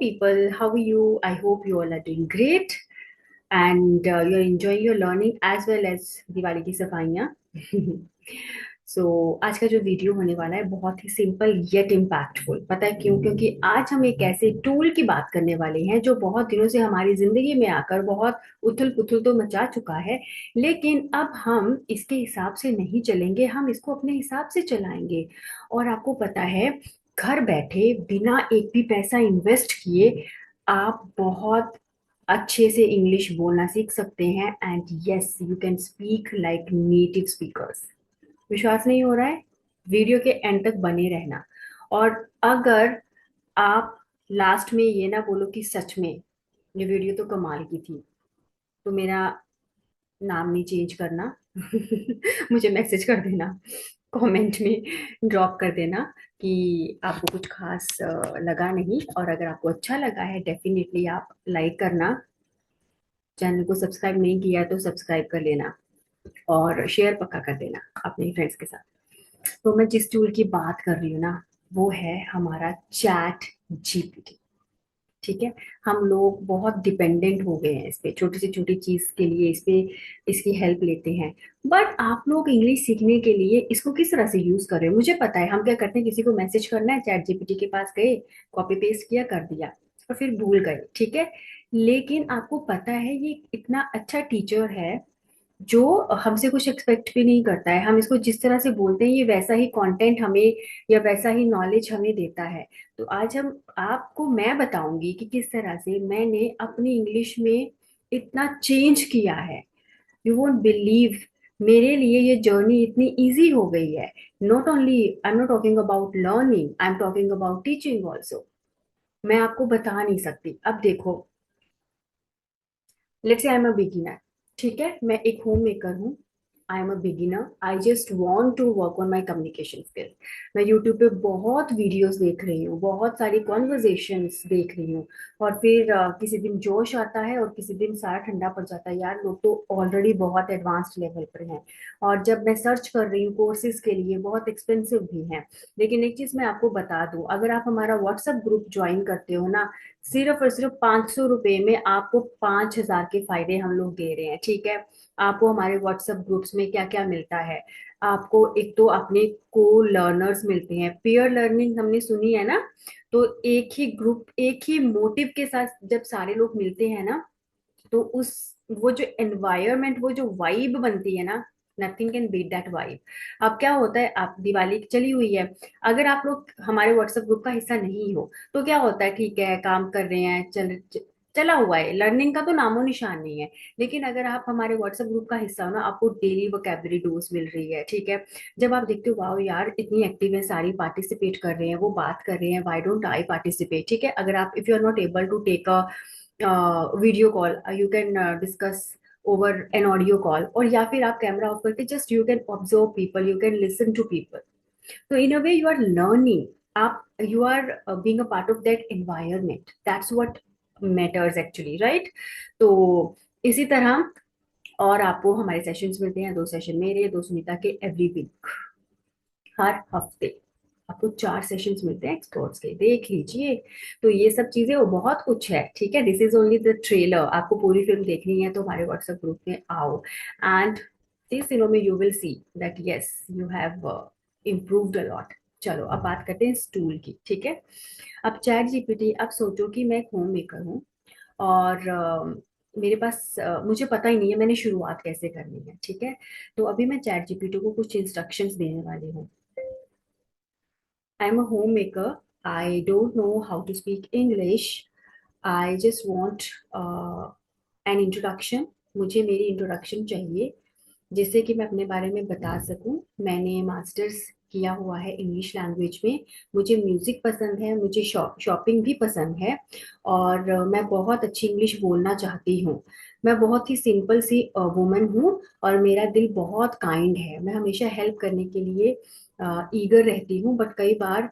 people, how are you? I hope you all are doing great and you're enjoying your learning as well as Diwali की सफाइयाँ. सो आज का जो video होने वाला है बहुत ही सिंपल येट इम्पैक्टफुल. पता है क्यों? क्योंकि आज हम एक ऐसे टूल की बात करने वाले हैं जो बहुत दिनों से हमारी जिंदगी में आकर बहुत उथल पुथल तो मचा चुका है, लेकिन अब हम इसके हिसाब से नहीं चलेंगे, हम इसको अपने हिसाब से चलाएंगे. और आपको पता है, घर बैठे बिना एक भी पैसा इन्वेस्ट किए आप बहुत अच्छे से इंग्लिश बोलना सीख सकते हैं. And yes, you can speak like native speakers. विश्वास नहीं हो रहा है? वीडियो के एंड तक बने रहना. और अगर आप लास्ट में ये ना बोलो कि सच में ये वीडियो तो कमाल की थी, तो मेरा नाम नहीं चेंज करना. मुझे मैसेज कर देना, कमेंट में ड्रॉप कर देना कि आपको कुछ खास लगा नहीं. और अगर आपको अच्छा लगा है डेफिनेटली आप लाइक करना. चैनल को सब्सक्राइब नहीं किया तो सब्सक्राइब कर लेना और शेयर पक्का कर देना अपने फ्रेंड्स के साथ. तो मैं जिस टूल की बात कर रही हूँ ना, वो है हमारा चैट जीपीटी. ठीक है, हम लोग बहुत डिपेंडेंट हो गए हैं इस पे, छोटी से छोटी चीज के लिए इस पे इसकी हेल्प लेते हैं. बट आप लोग इंग्लिश सीखने के लिए इसको किस तरह से यूज कर रहे हो? मुझे पता है हम क्या करते हैं, किसी को मैसेज करना है, चैट जीपीटी के पास गए, कॉपी पेस्ट किया, कर दिया और फिर भूल गए. ठीक है, लेकिन आपको पता है ये इतना अच्छा टीचर है जो हमसे कुछ एक्सपेक्ट भी नहीं करता है. हम इसको जिस तरह से बोलते हैं ये वैसा ही कंटेंट हमें या वैसा ही नॉलेज हमें देता है. तो आज हम आपको मैं बताऊंगी कि किस तरह से मैंने अपनी इंग्लिश में इतना चेंज किया है. यू वोंट बिलीव, मेरे लिए ये जर्नी इतनी इजी हो गई है. Not only I am not talking about learning, I am talking about teaching also. मैं आपको बता नहीं सकती. अब देखो, let's say I am a beginner. ठीक है, मैं एक होम मेकर हूँ. I am a beginner, I just want to work on my communication skills. मैं यूट्यूब पे बहुत वीडियोस देख रही हूँ, बहुत सारी कॉन्वर्जेशंस देख रही हूँ. और फिर किसी दिन जोश आता है और किसी दिन सारा ठंडा पड़ जाता है. यार लोग तो ऑलरेडी बहुत एडवांस्ड लेवल पर हैं. और जब मैं सर्च कर रही हूँ कोर्सेज के लिए, बहुत एक्सपेंसिव भी हैं. लेकिन एक चीज मैं आपको बता दूं, अगर आप हमारा व्हाट्सएप ग्रुप ज्वाइन करते हो ना, सिर्फ और सिर्फ 500 रुपए में आपको 5,000 के फायदे हम लोग दे रहे हैं. ठीक है, आपको हमारे व्हाट्सएप ग्रुप्स में क्या क्या मिलता है? आपको एक तो अपने को लर्नर्स मिलते हैं, पीयर लर्निंग हमने सुनी है ना. तो एक ही ग्रुप एक ही मोटिव के साथ जब सारे लोग मिलते हैं ना, तो उस वो जो एनवायरमेंट, वो जो वाइब बनती है ना, nothing can beat that vibe. अब क्या होता है, आप दिवाली चली हुई है, अगर आप लोग हमारे व्हाट्सएप ग्रुप का हिस्सा नहीं हो तो क्या होता है, ठीक है काम कर रहे हैं, चला हुआ है, लर्निंग का तो नामो निशान नहीं है. लेकिन अगर आप हमारे व्हाट्सएप ग्रुप का हिस्सा हो ना, आपको डेली वोकेबलरी डोज मिल रही है. ठीक है, जब आप देखते हो वाओ यार इतनी एक्टिव है, सारी पार्टिसिपेट कर रहे हैं, वो बात कर रहे हैं, व्हाई डोंट आई पार्टिसिपेट. ठीक है, अगर आप if you are not able to take a video call, you can discuss over an audio call, और या फिर आप कैमरा ऑफ करके just you can observe people, you can listen to people. तो in a way you are learning, आप you are being a part of that environment. That's what matters actually, right? तो इसी तरह और आपको हमारे sessions मिलते हैं, 2 सेशन मेरे, 2 सुनीता के, एवरी वीक, हर हफ्ते आपको 4 सेशंस मिलते हैं एक्सपर्ट्स के, देख लीजिए. तो ये सब चीजें वो बहुत कुछ है. ठीक है, this is only the trailer. आपको पूरी फिल्म देखनी है तो हमारे व्हाट्सएप ग्रुप में आओ, एंड दिस दिनों में you will see that yes you have improved a lot. चलो अब बात करते हैं इस टूल की. ठीक है, अब चैट जीपीटी, अब सोचो कि मैं एक होम मेकर हूँ और मेरे पास मुझे पता ही नहीं है मैंने शुरुआत कैसे करनी है. ठीक है, तो अभी मैं चैट जीपीटी को कुछ इंस्ट्रक्शंस देने वाली हूँ. I'm a homemaker. I don't know how to speak English. I just want an introduction. मुझे मेरी इंट्रोडक्शन चाहिए जिससे कि मैं अपने बारे में बता सकूं. मैंने मास्टर्स किया हुआ है इंग्लिश लैंग्वेज में. मुझे म्यूजिक पसंद है, मुझे शॉपिंग भी पसंद है, और मैं बहुत अच्छी इंग्लिश बोलना चाहती हूँ. मैं बहुत ही सिंपल सी वुमन हूँ और मेरा दिल बहुत काइंड है. मैं हमेशा हेल्प करने के लिए ईगर रहती हूँ, बट कई बार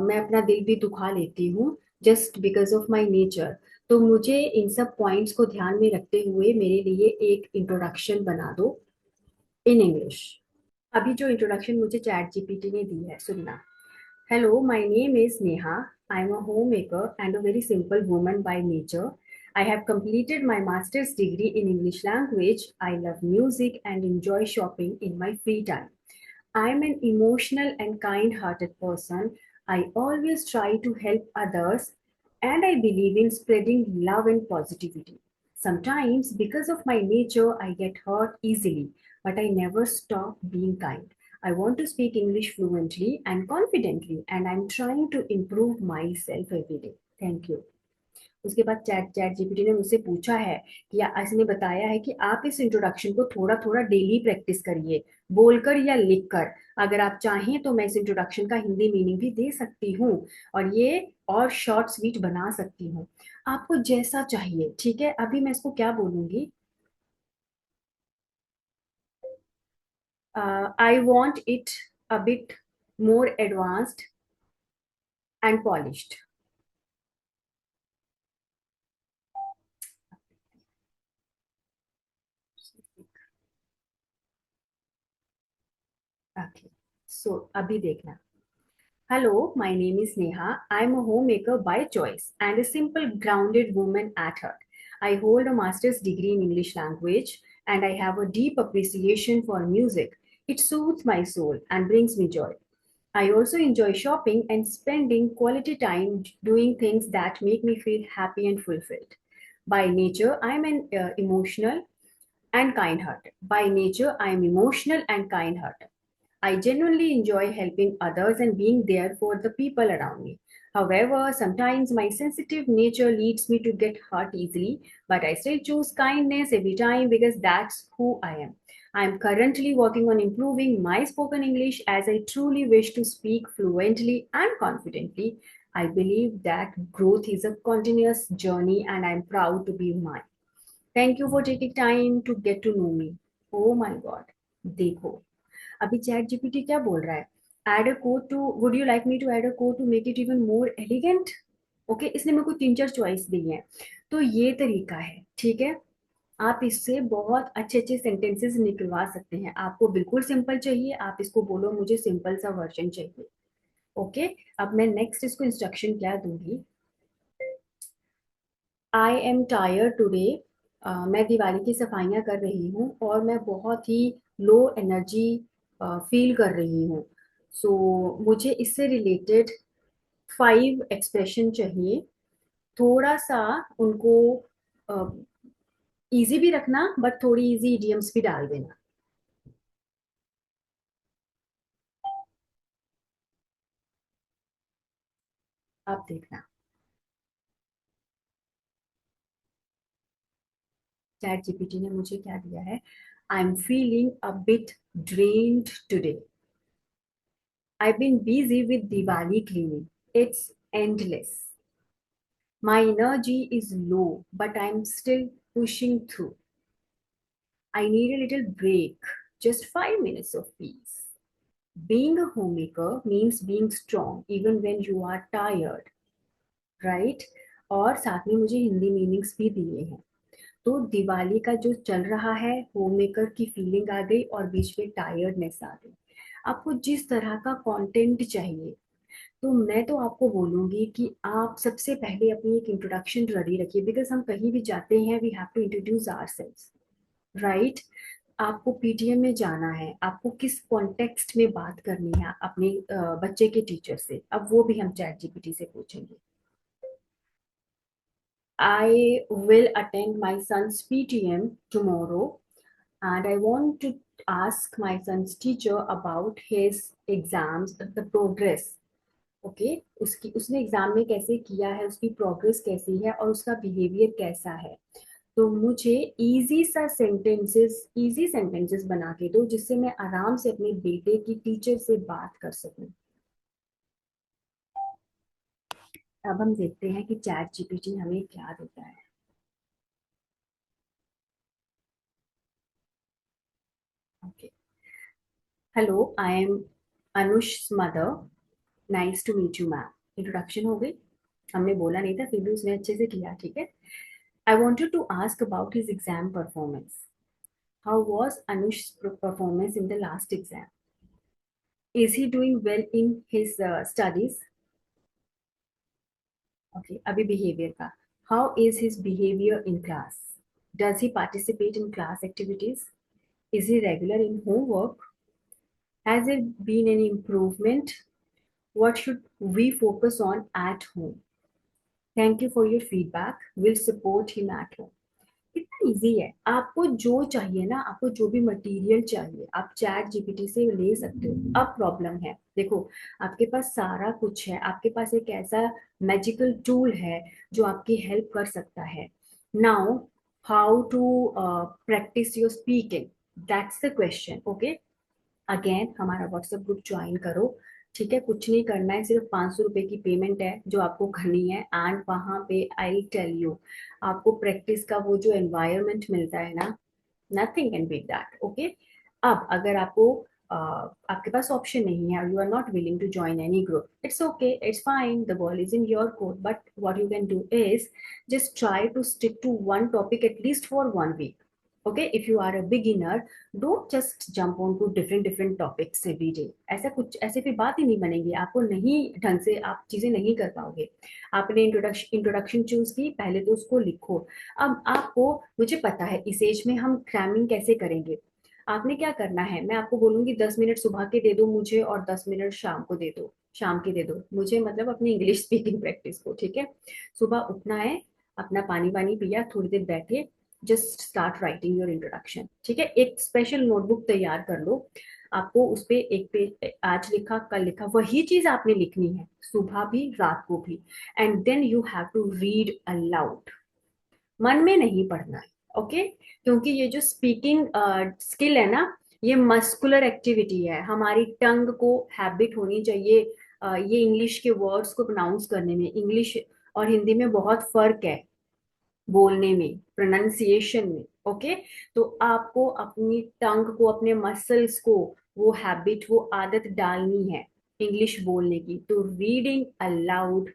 मैं अपना दिल भी दुखा लेती हूँ just because of my nature. तो मुझे इन सब पॉइंट्स को ध्यान में रखते हुए मेरे लिए एक इंट्रोडक्शन बना दो इन इंग्लिश. अभी जो इंट्रोडक्शन मुझे चैट जीपीटी ने दी है, सुनना. Hello, my name is Neha. I'm a homemaker and a very simple woman by nature. I have completed my master's degree in English language. I love music and enjoy shopping in my free time. I'm an emotional and kind hearted person. I always try to help others and I believe in spreading love and positivity. Sometimes, because of my nature, I get hurt easily, but I never stop being kind. I want to speak English fluently and confidently, and I'm trying to improve myself every day. Thank you. उसके बाद chat chat GPT ने मुझसे पूछा है कि या इसने बताया है कि आप इस इंट्रोडक्शन को थोड़ा थोड़ा डेली प्रैक्टिस करिए, बोलकर या लिखकर। अगर आप चाहें तो मैं इस इंट्रोडक्शन का हिंदी मीनिंग भी दे सकती हूँ और ये और शॉर्ट स्वीट बना सकती हूँ, आपको जैसा चाहिए। ठीक है, अभी मैं इसको क्या बोलूंगी? I want it a bit more advanced and polished. Okay, so अभी देखना। Hello, my name is Neha. I'm a homemaker by choice and a simple, grounded woman at heart. I hold a master's degree in English language and I have a deep appreciation for music. It soothes my soul and brings me joy. I also enjoy shopping and spending quality time doing things that make me feel happy and fulfilled. By nature, I'm an emotional and kind hearted. By nature, I am emotional and kind hearted. I genuinely enjoy helping others and being there for the people around me. However, sometimes my sensitive nature leads me to get hurt easily, but I still choose kindness every time because that's who I am. I am currently working on improving my spoken English as I truly wish to speak fluently and confidently. I believe that growth is a continuous journey and I am proud to be mine. Thank you for taking time to get to know me. Oh my god, देखो अभी chat GPT क्या बोल रहा है? Add a code to, would you like me to add a code to make it even more elegant? Okay, इसने मेरे को तीन चार चॉइस दी है। तो ये तरीका है, ठीक है। आप इससे बहुत अच्छे अच्छे सेंटेंसेस निकलवा सकते हैं। आपको बिल्कुल सिंपल चाहिए, आप इसको बोलो मुझे सिंपल सा वर्जन चाहिए। ओके, अब मैं नेक्स्ट इसको इंस्ट्रक्शन क्या दूंगी? I am tired today. मैं दिवाली की सफाइयाँ कर रही हूँ और मैं बहुत ही लो एनर्जी फील कर रही हूँ। सो मुझे इससे रिलेटेड 5 एक्सप्रेशन चाहिए। थोड़ा सा उनको इजी भी रखना, बट थोड़ी इजी इडियम्स भी डाल देना। आप देखना चैट जीपीटी ने मुझे क्या दिया है। I am feeling a bit drained today. I've been busy with Diwali cleaning. It's endless. My energy is low, but I'm still pushing through. I need a little break, just 5 minutes of peace. Being a homemaker means being strong even when you are tired, right? और साथ में मुझे Hindi meanings भी दिए हैं। तो दिवाली का जो चल रहा है, होम मेकर की फीलिंग आ गई और बीच में टायर्डनेस आ गई। आपको जिस तरह का कंटेंट चाहिए, तो मैं तो आपको बोलूंगी कि आप सबसे पहले अपनी एक इंट्रोडक्शन रेडी रखिए, बिकॉज हम कहीं भी जाते हैं we have to introduce ourselves, right? आपको पीटीएम में जाना है, आपको किस कॉन्टेक्स्ट में बात करनी है अपने बच्चे के टीचर से, अब वो भी हम चैट जीपीटी से पूछेंगे। I will attend my son's PTM tomorrow and I want to ask my son's teacher about his exams, the progress। Okay, उसकी उसने एग्जाम में कैसे किया है, उसकी प्रोग्रेस कैसी है और उसका बिहेवियर कैसा है। तो मुझे इजी सेंटेंसेस बना के दो जिससे मैं आराम से अपने बेटे की टीचर से बात कर सकूं। अब हम देखते हैं कि चैट जीपीटी हमें क्या देता है। Okay, hello, I am Anush mother, nice to meet you ma'am. Introduction हो गई, हमने बोला नहीं था फिर भी उसने अच्छे से किया, ठीक है। I wanted to ask about his exam performance. How was Anush's performance in the last exam? Is he doing well in his studies? Okay, अभी बिहेवियर का, how is his behaviour in class, does he participate in class activities, is he regular in homework, has there been any improvement, what should we focus on at home, thank you for your feedback, we'll support him at home। इतना easy है। आपको जो चाहिए ना, आपको जो भी material चाहिए आप चैट जीपीटी से ले सकते हो। अब प्रॉब्लम है, देखो, आपके पास सारा कुछ है, आपके पास एक ऐसा मैजिकल टूल है जो आपकी हेल्प कर सकता है। Now how to practise your speaking, that's the question. Okay, again हमारा व्हाट्सएप ग्रुप ज्वाइन करो। ठीक है, कुछ नहीं करना है, सिर्फ 500 रुपए की पेमेंट है जो आपको करनी है, एंड वहां पे आई टेल यू, आपको प्रैक्टिस का वो जो एनवायरनमेंट मिलता है ना, nothing can beat that. Okay, अब अगर आपको आपके पास ऑप्शन नहीं है, you are not willing to join any group, it's okay, it's fine, the ball is in your court, but what you can do is just try to stick to one topic at least for 1 week। okay, if you are a beginner, don't just jump on to different topics every day। ऐसा कुछ, ऐसे फिर बात ही नहीं बनेगी, आपको नहीं ढंग से आप चीजें नहीं कर पाओगे। आपने इंट्रोडक्शन चूज की, पहले तो उसको लिखो। अब आपको, मुझे पता है इस एज में हम क्रैमिंग कैसे करेंगे। आपने क्या करना है, मैं आपको बोलूंगी 10 मिनट सुबह के दे दो मुझे, और 10 मिनट शाम को दे दो, शाम के दे दो मुझे, मतलब अपनी इंग्लिश स्पीकिंग प्रैक्टिस को। ठीक है, सुबह उठना है, अपना पानी पानी पिया, थोड़ी देर बैठे, just start writing your introduction. ठीक है, एक स्पेशल नोटबुक तैयार कर लो, आपको उस पे एक पे आज लिखा कल लिखा वही चीज आपने लिखनी है, सुबह भी रात को भी, and then you have to read aloud, मन में नहीं पढ़ना है। ओके, क्योंकि ये जो स्पीकिंग स्किल है ना, ये मस्कुलर एक्टिविटी है, हमारी टंग को हैबिट होनी चाहिए। ये इंग्लिश के वर्ड्स को प्रोनाउंस करने में, इंग्लिश और हिंदी में बहुत फर्क है, बोलने में, प्रोनाउंसिएशन में। ओके, तो आपको अपनी टंग को, अपने मसल्स को वो हैबिट, वो आदत डालनी है इंग्लिश बोलने की, तो reading allowed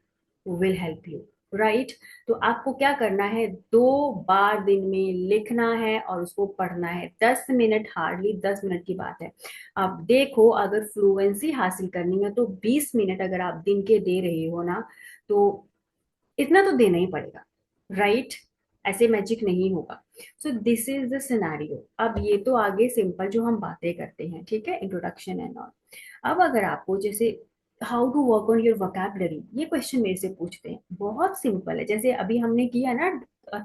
will help you, right. तो आपको क्या करना है, 2 बार दिन में लिखना है और उसको पढ़ना है, 10 मिनट, हार्डली 10 मिनट की बात है। अब देखो, अगर फ्लुएंसी हासिल करनी है तो 20 मिनट अगर आप दिन के दे रहे हो ना, तो इतना तो देना ही पड़ेगा, राइट। ऐसे मैजिक नहीं होगा। सो दिस इज द सिनेरियो। अब ये तो आगे सिंपल जो हम बातें करते हैं, ठीक है, इंट्रोडक्शन एंड ऑल। अब अगर आपको जैसे how to work on your vocabulary, ये क्वेश्चन मेरे से पूछते हैं, बहुत सिंपल है, जैसे अभी हमने किया ना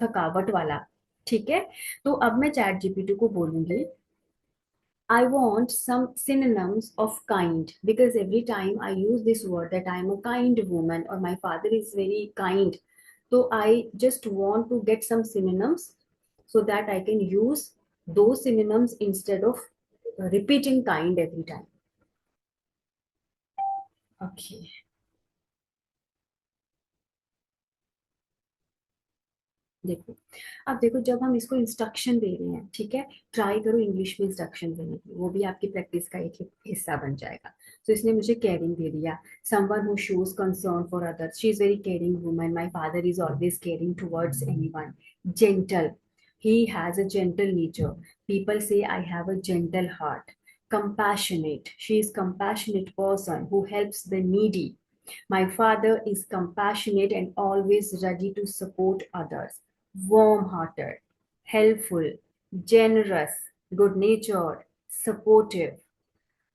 थकावट वाला। ठीक है, तो अब मैं चैट जीपीटी को बोलूंगी, I want some synonyms of kind, because every time I use this word that I am a kind woman or my father is very kind. So I just want to get some synonyms so that I can use those synonyms instead of repeating kind every time. Okay. देखो, अब देखो, जब हम इसको instruction दे रहे हैं, ठीक है, ट्राई करो इंग्लिश में इंस्ट्रक्शन देने की, वो भी आपकी प्रैक्टिस का एक हिस्सा बन जाएगा। तो इसने मुझे केयरिंग दे दिया, someone who shows concern for others, she is very caring woman, my father is always caring towards anyone, gentle, he has a gentle nature, people say I have a gentle heart, compassionate, she is compassionate person who helps the needy, my father is compassionate and always ready to support others, warm-hearted, helpful, generous, good-natured, supportive।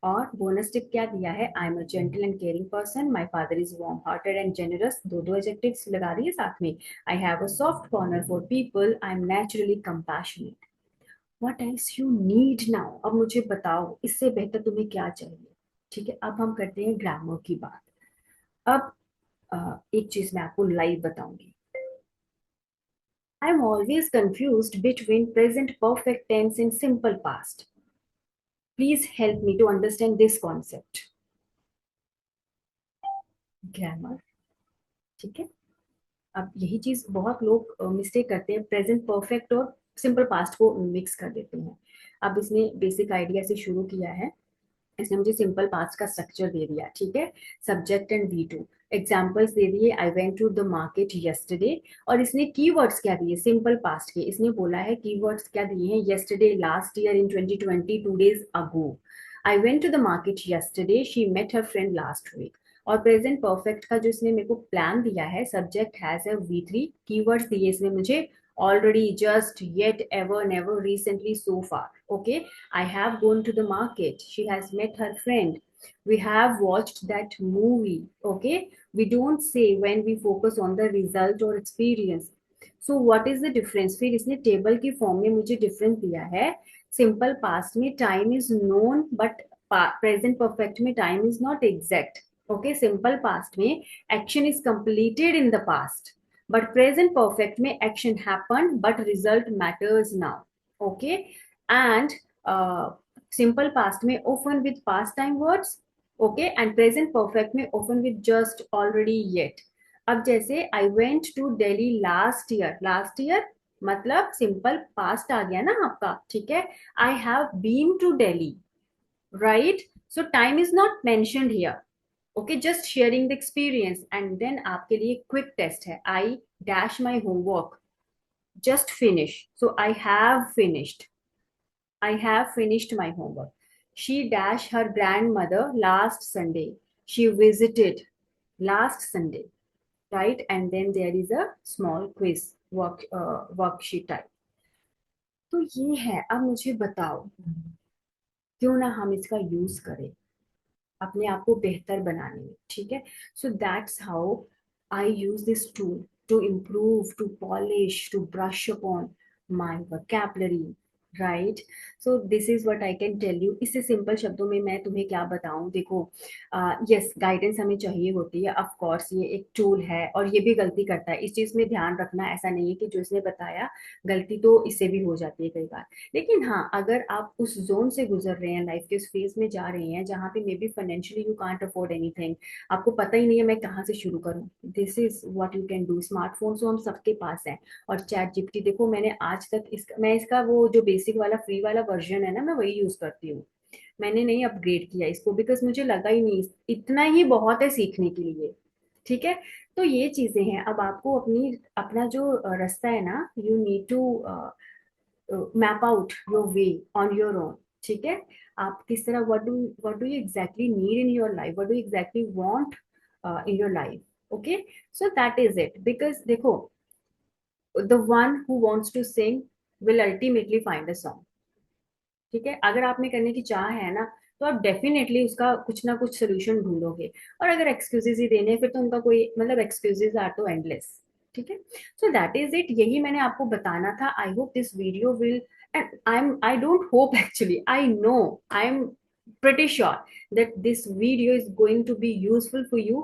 और bonus tip क्या दिया है, आई am a gentle and caring person, my father is warm hearted and generous, दो दो adjectives लगा दिए साथ में, I have a soft corner for people, I am naturally compassionate. What else you need now, अब मुझे बताओ इससे बेहतर तुम्हें क्या चाहिए। ठीक है, अब हम करते हैं ग्रामर की बात। अब एक चीज मैं आपको लाइव बताऊंगी, I am always confused between present perfect tense and simple past, please help me to understand this concept. Grammar, ठीक है, अब यही चीज बहुत लोग मिस्टेक करते हैं, प्रेजेंट परफेक्ट और सिंपल पास्ट को मिक्स कर देते हैं। अब इसने बेसिक आइडिया से शुरू किया है, इसने मुझे सिंपल पास्ट का स्ट्रक्चर दे दिया, ठीक है, subject and V two, examples दे दिए, I went to the market yesterday, और इसने कीवर्ड्स क्या दिए सिंपल पास्ट के, इसने बोला है कीवर्ड्स क्या दिए हैं, yesterday, last year, in 2020, 2 days ago, I went to the market yesterday, she met her friend last week. और प्रेजेंट परफेक्ट का जो इसने मेरे को प्लान दिया है, subject has a V3, keywords दिए इसने मुझे already, just, yet, ever, never, recently, so far. Okay, I have gone to the market, she has met her friend, we have watched that movie. Okay, we don't say when we focus on the result or experience. So what is the difference? फिर इसने table की form में मुझे difference दिया है। Simple past में time is known, but present perfect में time is not exact. Okay, simple past में action is completed in the past, but present perfect may action happen but result matters now. Okay, and simple past may often with past time words. Okay, and present perfect may often with just, already, yet. अब जैसे I went to Delhi last year, last year मतलब simple past आ गया ना आपका, ठीक है। I have been to Delhi, right? So time is not mentioned here. Okay, just sharing the experience. And then आपके लिए क्विक टेस्ट है, I dash my homework, just finish. So I have finished my homework. She dash her grandmother last Sunday, she visited last Sunday, right? And then there is a small quiz worksheet type. तो ये है। अब मुझे बताओ, क्यों ना हम इसका यूज करें अपने आप को बेहतर बनाने में, ठीक है। So that's how I use this tool to improve, to polish, to brush upon my vocabulary, right. So this is what I can tell you. इससे सिंपल शब्दों में मैं तुम्हें क्या बताऊं, देखो, यस, गाइडेंस हमें चाहिए होती है, ऑफ कोर्स ये एक टूल है और ये भी गलती करता है, इस चीज में ध्यान रखना। ऐसा नहीं है कि जो इसने बताया गलती तो इससे भी हो जाती है कई बार। लेकिन हाँ, अगर आप उस जोन से गुजर रहे हैं, लाइफ के उस फेज में जा रहे हैं जहाँ पे may be financially you can't afford anything, आपको पता ही नहीं है मैं कहाँ से शुरू करूँ, this is what you can do. Smartphone तो हम सबके पास है। और चैट जीपीटी देखो, मैंने आज तक मैं इसका वो जो बेसिक वाला फ्री वाला वर्जन है ना, मैं वही यूज करती हूँ। मैंने नहीं अपग्रेड किया इसको, बिकॉज मुझे लगा ही नहीं, इतना ही बहुत है सीखने के लिए, ठीक है। तो ये चीजें हैं। अब आपको अपना जो रास्ता है ना, you need to map out your way on your own, ठीक है। आप किस तरह, what do you exactly need in your life, what do you exactly want in your life. Okay, so that is it. Because देखो, the one who wants to sing will ultimately find a song, ठीक है। अगर आप में करने की चाह है ना, तो आप डेफिनेटली उसका कुछ ना कुछ सोल्यूशन ढूंढोगे। और अगर एक्सक्यूजेस ही देने हैं, फिर तो उनका कोई मतलब, एक्सक्यूजेस आर तो एंडलेस, ठीक है। सो दैट इज इट, यही मैंने आपको बताना था। I hope this video will, and I don't hope, actually I know, I am pretty sure that this video is going to be useful for you।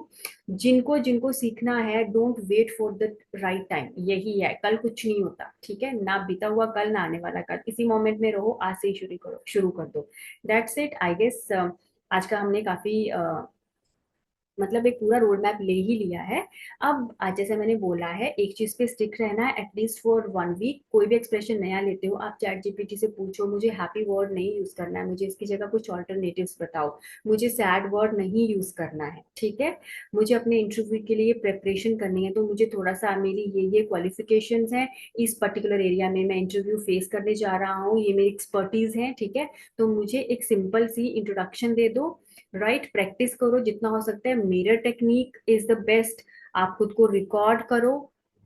जिनको जिनको सीखना है, don't wait for the right time, यही है, कल कुछ नहीं होता, ठीक है ना, बीता हुआ कल ना आने वाला कल, इसी मोमेंट में रहो, आज से ही शुरू कर दो। That's it I guess. आज का हमने काफी मतलब एक पूरा रोड मैप ले ही लिया है। अब आज जैसे मैंने बोला है, एक चीज पे स्टिक रहना है एटलीस्ट फॉर 1 वीक। कोई भी एक्सप्रेशन नया लेते हो, आप चैट जीपीटी से पूछो, मुझे हैप्पी वर्ड नहीं यूज करना है, मुझे इसकी जगह कुछ ऑल्टरनेटिव्स बताओ, मुझे सैड वर्ड नहीं यूज करना है, ठीक है। मुझे अपने इंटरव्यू के लिए प्रेपरेशन करनी है, तो मुझे थोड़ा सा, मेरी ये क्वालिफिकेशंस हैं, इस पर्टिकुलर एरिया में मैं इंटरव्यू फेस करने जा रहा हूँ, ये मेरी एक्सपर्टीज है, ठीक है। तो मुझे एक सिंपल सी इंट्रोडक्शन दे दो, राइट। प्रैक्टिस करो जितना हो सकता है, mirror technique is the best. आप खुद को रिकॉर्ड करो,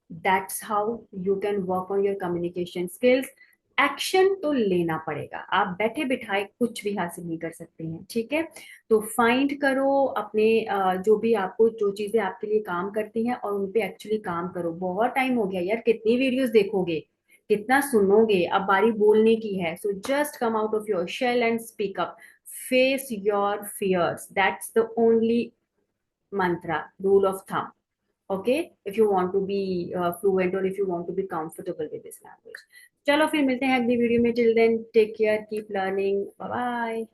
that's how you can work on your communication skills. Action तो लेना पड़ेगा, आप बैठे बिठाए कुछ भी हासिल नहीं कर सकते हैं, ठीक है। तो फाइंड करो अपने जो भी आपको, जो चीजें आपके लिए काम करती हैं, और उन पे एक्चुअली काम करो। बहुत टाइम हो गया यार, कितनी वीडियोस देखोगे, कितना सुनोगे, अब बारी बोलने की है। So just come out of your shell and speak up, face your fears, that's the only mantra, rule of thumb. Okay, if you want to be fluent, or if you want to be comfortable with this language। चलो फिर मिलते हैं अगली video में, till then take care, keep learning, bye bye।